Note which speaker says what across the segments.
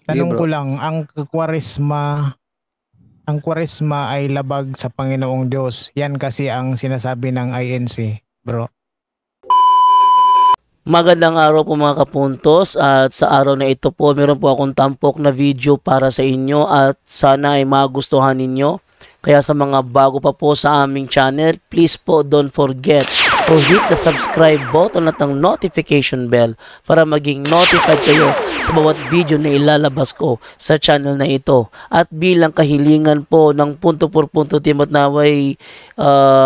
Speaker 1: Sige
Speaker 2: Tanong ko
Speaker 1: bro.
Speaker 2: lang, ang kwaresma ay labag sa Panginoong Diyos. Yan kasi ang sinasabi ng INC, bro.
Speaker 3: Magandang araw po mga kapuntos, at sa araw na ito po meron po akong tampok na video para sa inyo at sana ay magustuhan ninyo. Kaya sa mga bago pa po sa aming channel, please po don't forget to hit the subscribe button at ang notification bell para maging notified kayo sa bawat video na ilalabas ko sa channel na ito. At bilang kahilingan po ng punto por punto team at naway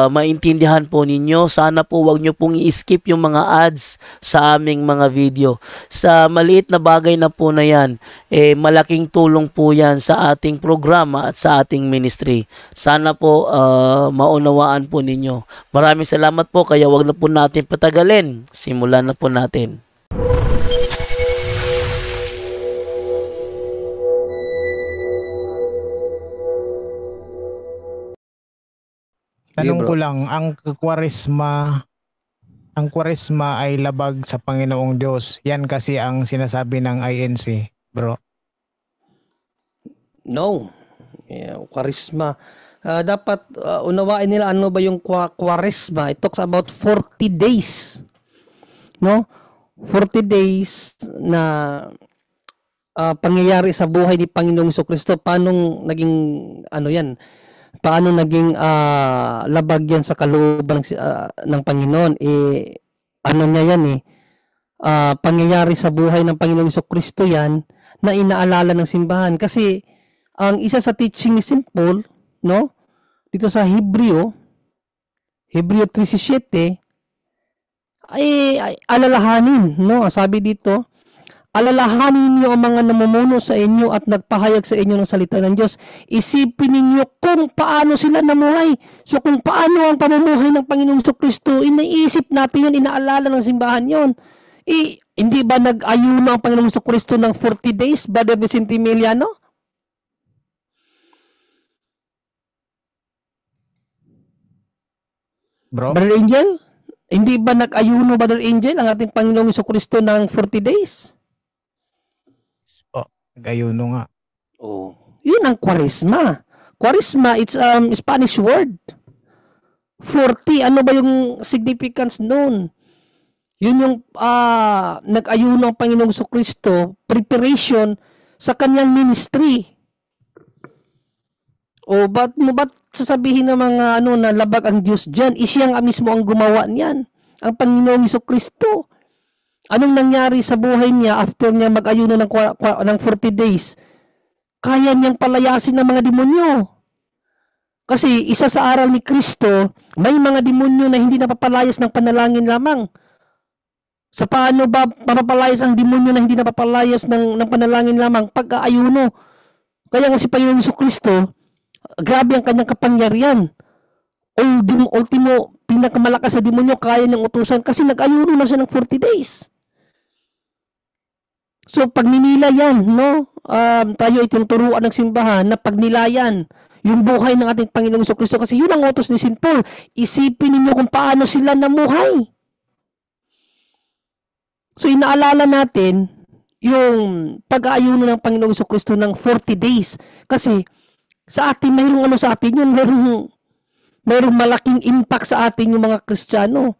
Speaker 3: maintindihan po ninyo, sana po wag nyo pong i-skip yung mga ads sa aming mga video. Sa maliit na bagay na po na yan, malaking tulong po yan sa ating programa at sa ating ministry. Sana po maunawaan po ninyo. Maraming salamat po, kaya wag na po natin patagalin. Simulan na po natin.
Speaker 1: Sige
Speaker 2: Tanong ko
Speaker 1: bro.
Speaker 2: lang, ang kwaresma ay labag sa Panginoong Diyos. Yan kasi ang sinasabi ng INC, bro.
Speaker 1: No. Kwaresma. Dapat unawain nila ano ba yung kwaresma. It talks about 40 days. No? 40 days na pangyayari sa buhay ni Panginoong Jesucristo. Paano naging ano yan? Paano naging labag yan sa kalooban ng Panginoon? Ano niya yan pangyayari sa buhay ng Panginoong Jesucristo yan na inaalala ng simbahan. Kasi ang isa sa teaching ni St. Paul, no? Dito sa Hebreo 13:7 ay alalahanin, no? Sabi dito, alalahanin niyo ang mga namumuno sa inyo at nagpahayag sa inyo ng salita ng Diyos. Isipin ninyo kung paano sila namuhay. So kung paano ang pamumuhay ng Panginoong Jesucristo, iniisip natin yun, inaalala ng simbahan yun. Hindi ba nag-ayuno ang Panginoong Jesucristo ng 40 days, Brother Vicente Emiliano?
Speaker 2: Bro?
Speaker 1: Brother Angel? Hindi ba nag-ayuno, Brother Angel, ang ating Panginoong Jesucristo ng 40 days?
Speaker 2: Oh, nag-ayuno nga.
Speaker 1: Oh. Yun ang kwaresma. Kwaresma, it's Spanish word. 40, ano ba yung significance noon? Yun yung nag-ayuno ang Panginoong Jesucristo, preparation sa kanyang ministry. O ba't sasabihin ng mga na labag ang Diyos diyan? Siya nga mismo ang gumawa niyan. Ang Panginoong Jesucristo. Anong nangyari sa buhay niya after niya mag-ayuno ng 40 days? Kaya niyang palayasin ng mga demonyo. Kasi isa sa aral ni Kristo, may mga demonyo na hindi napapalayas ng panalangin lamang. Sa paano ba mapapalayas ang demonyo na hindi napapalayas ng panalangin lamang? Pag-aayuno. Kaya nga si Panginoon Jesucristo, grabe ang kanyang kapangyarihan. Ultimo, pinakamalakas na demonyo kaya niyang utusan kasi nag-ayuno na siya ng 40 days. So pag ninila yan, no? Tayo itong turuan ng simbahan na pagnilayan yung buhay ng ating Panginoong Jesucristo kasi yun ang utos ni St. Paul. Isipin ninyo kung paano sila namuhay. So inaalala natin yung pag-aayuno ng Panginoong Jesucristo ng 40 days kasi sa atin mayroong sa atin yun, mayroong malaking impact sa atin yung mga Kristiyano.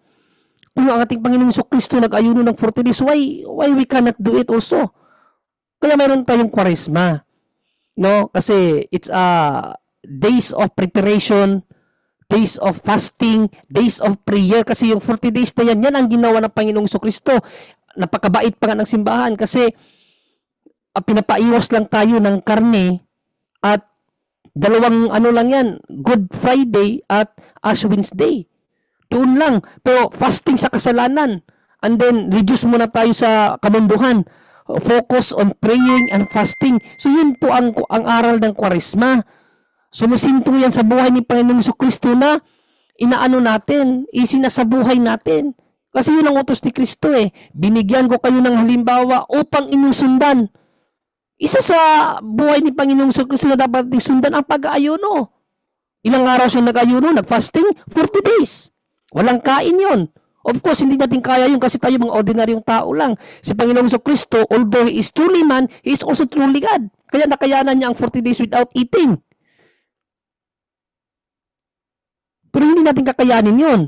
Speaker 1: Kung ang ating Panginoong Jesucristo nag-ayuno ng 40 days, why we cannot do it also? Kaya mayroon tayong kwaresma. No? Kasi it's days of preparation, days of fasting, days of prayer. Kasi yung 40 days na yan ang ginawa ng Panginoong Jesucristo. Napakabait pa nga ng simbahan kasi pinapaiwas lang tayo ng karne at dalawang lang yan, Good Friday at Ash Wednesday. Doon lang. Pero fasting sa kasalanan. And then, reduce muna tayo sa kamunduhan. Focus on praying and fasting. So, yun po ang aral ng kwaresma. Sumusinto yan sa buhay ni Panginoong Jesucristo na inaano natin, isinasabuhay natin. Kasi yun ang utos ni Kristo Binigyan ko kayo ng halimbawa upang inusundan. Isa sa buhay ni Panginoong Jesucristo na dapat isundan ang pag-aayuno. Ilang araw siya nag-ayuno, nag-fasting? 40 days. Walang kain yon. Of course, hindi natin kaya yun kasi tayo mga ordinaryong tao lang. Si Panginoong Kristo, although He is truly man, He is also truly God. Kaya nakayanan niya ang 40 days without eating. Pero hindi natin kakayanin yun.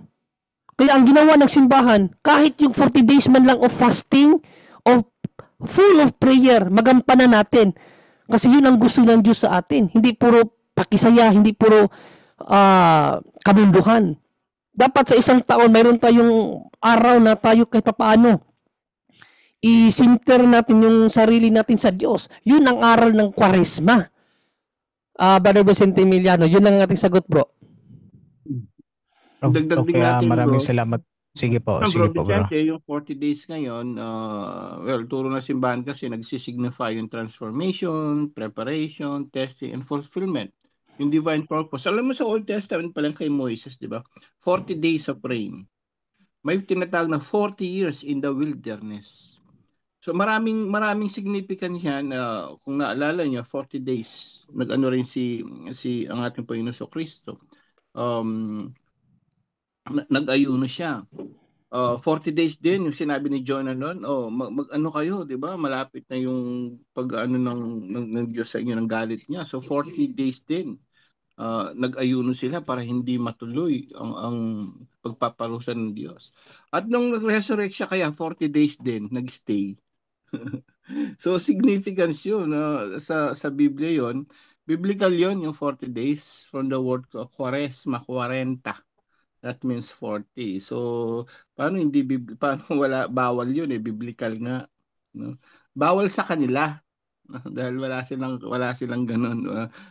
Speaker 1: Kaya ang ginawa ng simbahan, kahit yung 40 days man lang of fasting, of full of prayer, magampanan natin. Kasi yun ang gusto ng Diyos sa atin. Hindi puro pakisaya, hindi puro kabunduhan. Dapat sa isang taon, mayroon tayong araw na tayo kahit papaano i-center natin yung sarili natin sa Diyos. Yun ang aral ng Kwaresma. Brother Vicente Emiliano, yun ang ating sagot, bro.
Speaker 4: Dagdag din
Speaker 2: Okay,
Speaker 4: natin,
Speaker 2: maraming
Speaker 4: bro.
Speaker 2: salamat. Sige po,
Speaker 4: Bro
Speaker 2: sige po, bro.
Speaker 4: Vicente, yung 40 days ngayon, well, turo na simbahan kasi nagsisignify yung transformation, preparation, testing, and fulfillment. Yung divine purpose. Alam mo sa Old Testament pa lang kay Moises, di ba? 40 days of rain. May tinatawag na 40 years in the wilderness. So maraming significance yan. Kung naalala niyo, 40 days. Nag-ano rin si ang ating Panginoon Kristo. Nag-ayuno siya. 40 days din yung sinabi ni Jonah noon, mag-ano kayo, 'di ba? Malapit na yung pag-ano ng Diyos sa inyo, ng galit niya. So 40 days din. Nag-ayuno sila para hindi matuloy ang pagpaparusa ng Diyos. At nung nag-resurrect siya, kaya 40 days din nag-stay. So significance yun sa Biblia yon. Biblical yon yung 40 days from the word Quaresma, 40. That means 40. So, paano wala bawal 'yun biblical nga, no? Bawal sa kanila dahil wala silang ganun.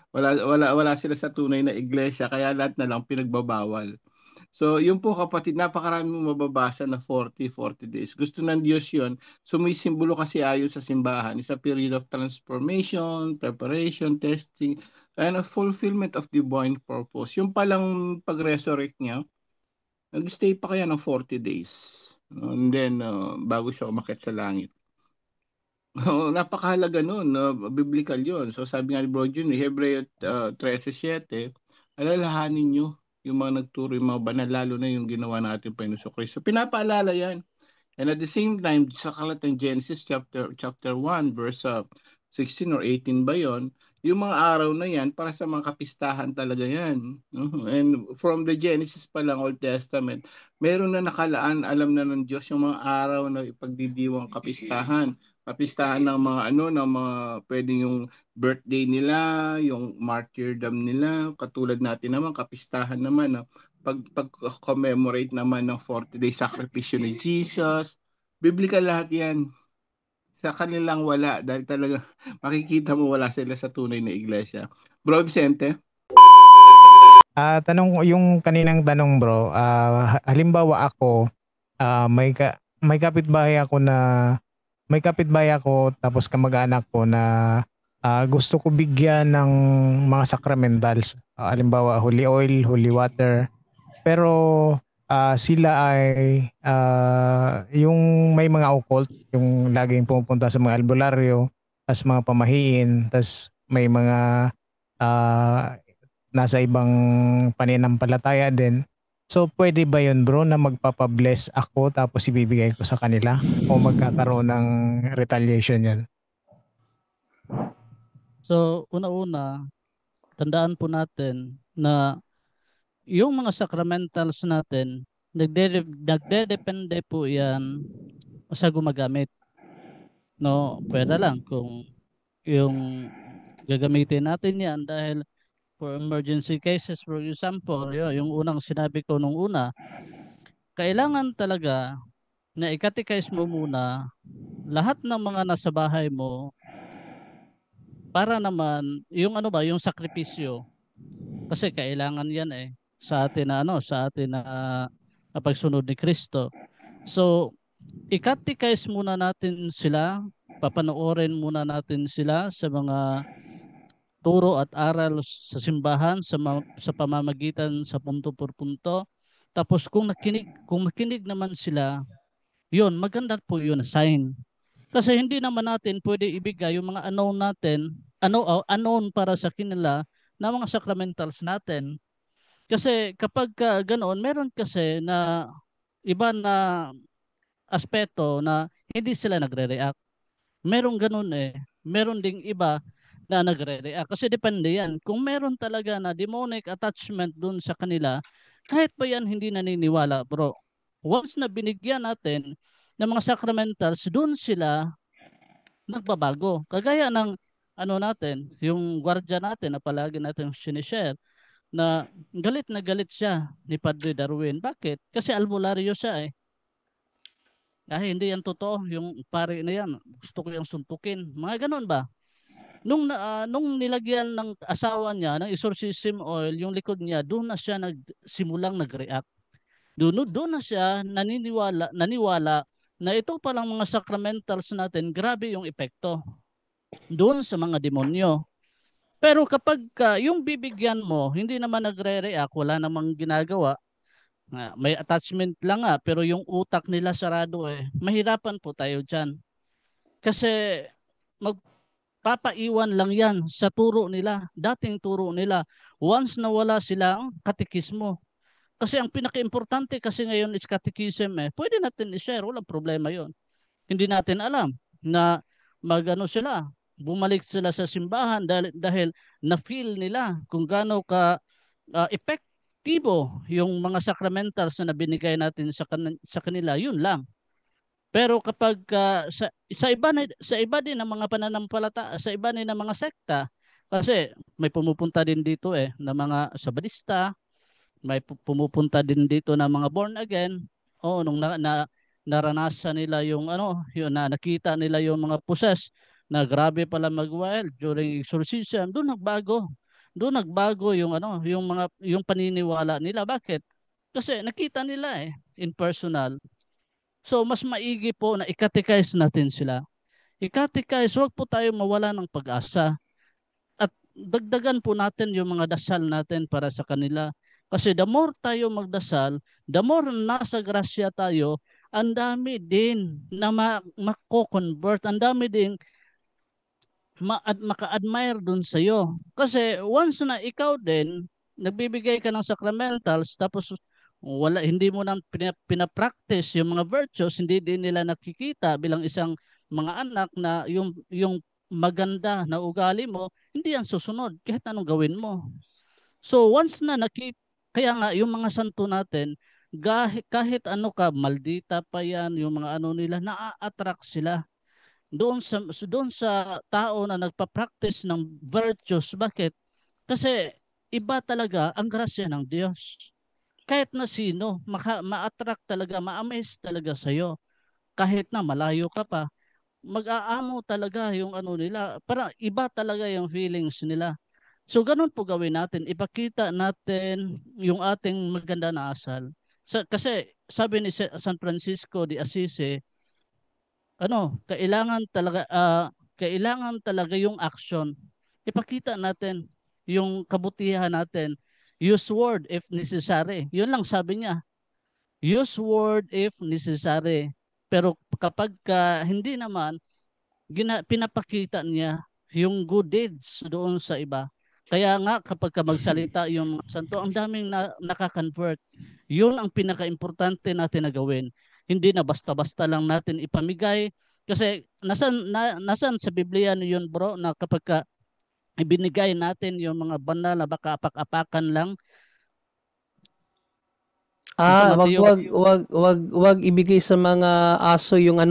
Speaker 4: Wala sila sa tunay na iglesia kaya lahat na lang pinagbabawal. So, yun po kapatid, napakarami mong mababasa na 40 days. Gusto ng Diyos yun. Sumisimbolo kasi ayon sa simbahan. It's a period of transformation, preparation, testing, and a fulfillment of divine purpose. Yung palang pag-resurrect niya, nag-stay pa kaya ng 40 days. And then, bago siya umakyat sa langit. Napakahalaga nun. Biblical yun. So, sabi nga ni Bro Jun, Hebreo 13:7, alalahanin nyo yung mga nagturo, yung mga banal, lalo na yung ginawa natin Panginoon Kristo. Pinapaalala yan. And at the same time, sa kalat ng Genesis chapter 1, verse 16 or 18 ba yon? Yung mga araw na yan, para sa mga kapistahan talaga yan. And from the Genesis pa lang, Old Testament, meron na nakalaan, alam na ng Diyos yung mga araw na ipagdidiwang kapistahan. Kapistahan ng mga ng mga pwedeng yung birthday nila, yung martyrdom nila, katulad natin naman, kapistahan naman, pag-commemorate naman ng 40 day sakripisyo ni Jesus. Biblical lahat yan. Sa kanilang wala, dahil talaga makikita mo wala sila sa tunay na iglesia. Bro Vicente?
Speaker 2: Yung kaninang tanong, bro, halimbawa ako, may kapitbahay ako tapos kamag-anak ko na gusto ko bigyan ng mga sacramentals. Halimbawa, holy oil, holy water. Pero sila ay yung may mga occult, yung laging pumupunta sa mga albularyo, tas mga pamahiin, tas may mga nasa ibang pananampalataya din. So pwede ba yun, bro, na magpapabless ako tapos ibibigay ko sa kanila o magkakaroon ng retaliation yan?
Speaker 5: So una-una, tandaan po natin na yung mga sacramentals natin, nagdedepende po yan sa gumagamit. No, pwede lang kung yung gagamitin natin yan dahil for emergency cases, for example, yung unang sinabi ko nung una, kailangan talaga na i-catechize mo muna lahat ng mga nasa bahay mo para naman yung yung sakripisyo. Kasi kailangan yan sa atin na pagsunod ni Kristo. So, i-catechize muna natin sila, papanoorin muna natin sila sa mga turo at aral sa simbahan sa pamamagitan sa punto por punto. Tapos kung makinig naman sila, yun, maganda po yun na sign. Kasi hindi naman natin pwede ibigay yung mga unknown para sa kanila na mga sacramentals natin. Kasi kapag ganoon, meron kasi na iba na aspeto na hindi sila nagre-react. Merong ganun eh. Meron ding iba na nagre-react. Kasi depende yan. Kung meron talaga na demonic attachment dun sa kanila, kahit pa yan hindi naniniwala, bro. Once na binigyan natin ng mga sacramentals, dun sila nagbabago. Kagaya ng ano natin, yung gwardiya natin na palagi natin sinishare, na galit siya ni Padre Darwin. Bakit? Kasi albularyo siya eh. Hindi yan totoo. Yung pare na yan, gusto ko yung suntukin. Mga ganun ba? Nung nilagyan ng asawa niya ng exorcism oil, yung likod niya, doon na siya simulang nag-react. Doon na siya naniwala na ito palang mga sacramentals natin, grabe yung epekto doon sa mga demonyo. Pero kapag yung bibigyan mo, hindi naman nagre-react, wala namang ginagawa, may attachment lang pero yung utak nila sarado mahirapan po tayo dyan. Kasi magpapaiwan lang yan sa turo nila, dating turo nila. Once na wala silang katekismo. Kasi ang pinaka-importante kasi ngayon is katekism pwede natin i-share, walang problema yon. Hindi natin alam na magano sila, bumalik sila sa simbahan dahil na-feel nila kung gaano ka epektibo yung mga sacramentals na binigay natin sa kanila, yun lang. Pero kapag sa iba din ng mga pananampalataya, sa iba din ng mga sekta, kasi may pumupunta din dito na mga Sabadista, may pumupunta din dito na mga born again. Nung naranasan nila yung yun na nakita nila yung mga possess na grabe pala mag-wild during exorcism, doon nagbago. Doon nagbago yung yung paniniwala nila. Bakit? Kasi nakita nila in personal. So mas maigi po na i-catechize natin sila. I-catechize, huwag po tayo mawala ng pag-asa. At dagdagan po natin yung mga dasal natin para sa kanila. Kasi the more tayo magdasal, the more nasa grasya tayo, ang dami din na mako-convert, ang dami din maka-admire dun sa'yo. Kasi once na ikaw din, nagbibigay ka ng sacramentals, tapos hindi mo nang pinapractice yung mga virtues, hindi din nila nakikita bilang isang mga anak na yung maganda na ugali mo, hindi yan susunod kahit anong gawin mo. So once na kaya nga yung mga santo natin, kahit ano ka, maldita pa yan, yung mga nila, na-attract sila doon sa tao na nagpa-practice ng virtues. Bakit? Kasi iba talaga ang grasya ng Diyos. Kahit na sino, ma-attract talaga, ma-amaze talaga sa'yo. Kahit na malayo ka pa, mag-aamo talaga yung nila. Para iba talaga yung feelings nila. So ganun po gawin natin. Ipakita natin yung ating maganda na asal. Kasi sabi ni San Francisco de Assisi, kailangan talaga yung action. Ipakita natin yung kabutihan natin. Use word if necessary. Yun lang sabi niya. Use word if necessary. Pero kapag hindi naman, pinapakita niya yung good deeds doon sa iba. Kaya nga kapag magsalita yung mga santo, ang daming nakakonvert. Yun ang pinaka-importante natin na gawin. Hindi na basta-basta lang natin ipamigay. Kasi nasan sa Biblia yun bro, na kapag ibinigay natin yung mga banal na baka apak-apakan lang.
Speaker 1: Wag ibigay sa mga aso yung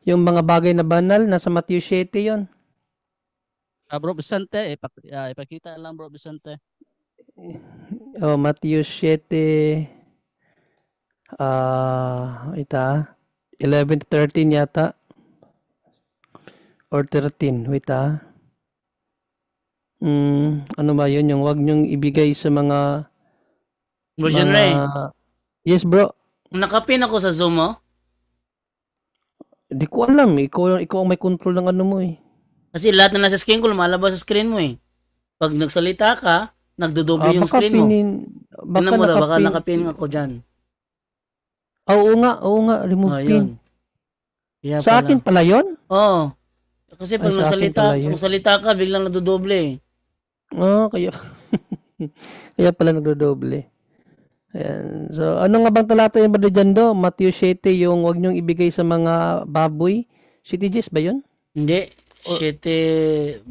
Speaker 1: yung mga bagay na banal. Nasa Matthew 7 yun.
Speaker 5: Bro Vicente, ipakita lang bro Vicente.
Speaker 1: Matthew 7 11 to 13 yata. Or 13, wait ano ba yun? Yung wag nyong ibigay sa mga
Speaker 3: Bro John Ray.
Speaker 1: Yes bro.
Speaker 3: Nakapin ako sa Zoom mo?
Speaker 1: Hindi ko alam. Ikaw ang may control ng mo
Speaker 3: Kasi lahat na nasa screen ko lumalabas sa screen mo Pag nagsalita ka, nagdodoble yung screen mo. Baka nakapin ako dyan.
Speaker 1: Oo nga, remove pin. Sa akin pala yun?
Speaker 3: Oo. Kasi pag nagsalita ka, biglang nagdodoble.
Speaker 1: Kaya kaya pala nagdodoble. Ayan. So, ano nga bang talata yung Brother Jando? Matthew 7, yung huwag niyong ibigay sa mga baboy. City Gis ba yun?
Speaker 3: Hindi,
Speaker 1: O,
Speaker 3: 7:24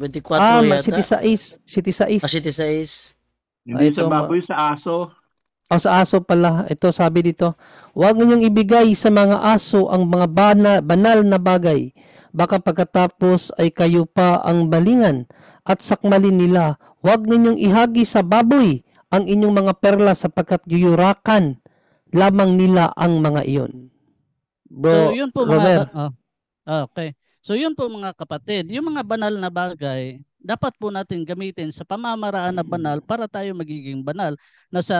Speaker 1: City
Speaker 3: yata.
Speaker 1: 6. City 6.
Speaker 3: 7:6.
Speaker 4: Hindi sa
Speaker 1: Ito,
Speaker 4: baboy, sa aso.
Speaker 1: sa aso pala. Ito, sabi dito, huwag ninyong ibigay sa mga aso ang mga banal na bagay. Baka pagkatapos ay kayo pa ang balingan at sakmalin nila. Huwag ninyong ihagi sa baboy ang inyong mga perla sapagkat yuyurakan lamang nila ang mga iyon.
Speaker 5: So,
Speaker 1: Bro,
Speaker 5: yun po
Speaker 1: Robert.
Speaker 5: okay. So, yun po mga kapatid, yung mga banal na bagay, dapat po natin gamitin sa pamamaraan na banal para tayo magiging banal. Nasa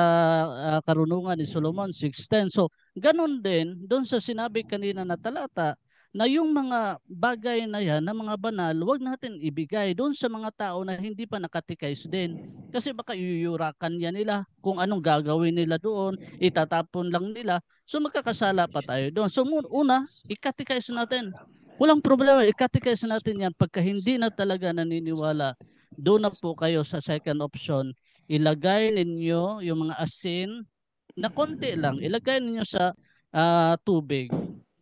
Speaker 5: karunungan ni Solomon 6:10. So, ganun din, doon sa sinabi kanina na talata, na yung mga bagay na yan, na mga banal, wag natin ibigay doon sa mga tao na hindi pa nakatikays din. Kasi baka yuyurakan yan nila kung anong gagawin nila doon, itatapon lang nila. So magkakasala pa tayo doon. So una, ikatikays natin. Walang problema, ikatikays natin yan. Pagka hindi na talaga naniniwala, doon na po kayo sa second option. Ilagay ninyo yung mga asin na konti lang. Ilagay ninyo sa tubig,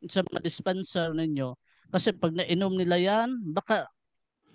Speaker 5: sa mga dispenser ninyo. Kasi pag nainom nila yan, baka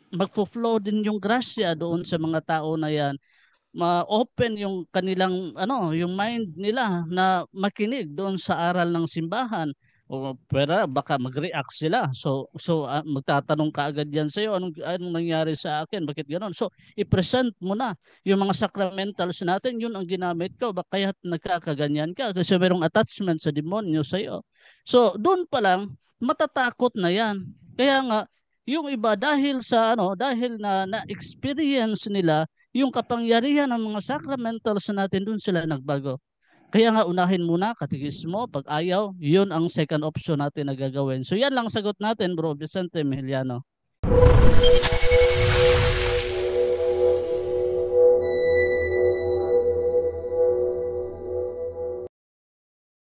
Speaker 5: magfo-flow din yung grasya doon sa mga tao na yan, ma-open yung kanilang yung mind nila na makinig doon sa aral ng simbahan. O pero baka mag-react sila. So magtatanong ka agad yan sa iyo, anong nangyari sa akin? Bakit ganoon? So i-present mo na yung mga sacramentals natin, yun ang ginamit ko. Baka kaya nagkakaganyan ka kasi merong attachment sa demonyo sa iyo. So doon pa lang matatakot na yan. Kaya nga yung iba dahil na-experience nila yung kapangyarihan ng mga sacramentals natin, dun sila nagbago. Kaya nga unahin muna katekismo, pag ayaw, yun ang second option natin na gagawin. So yan lang sagot natin, Bro Vicente Mejiliano.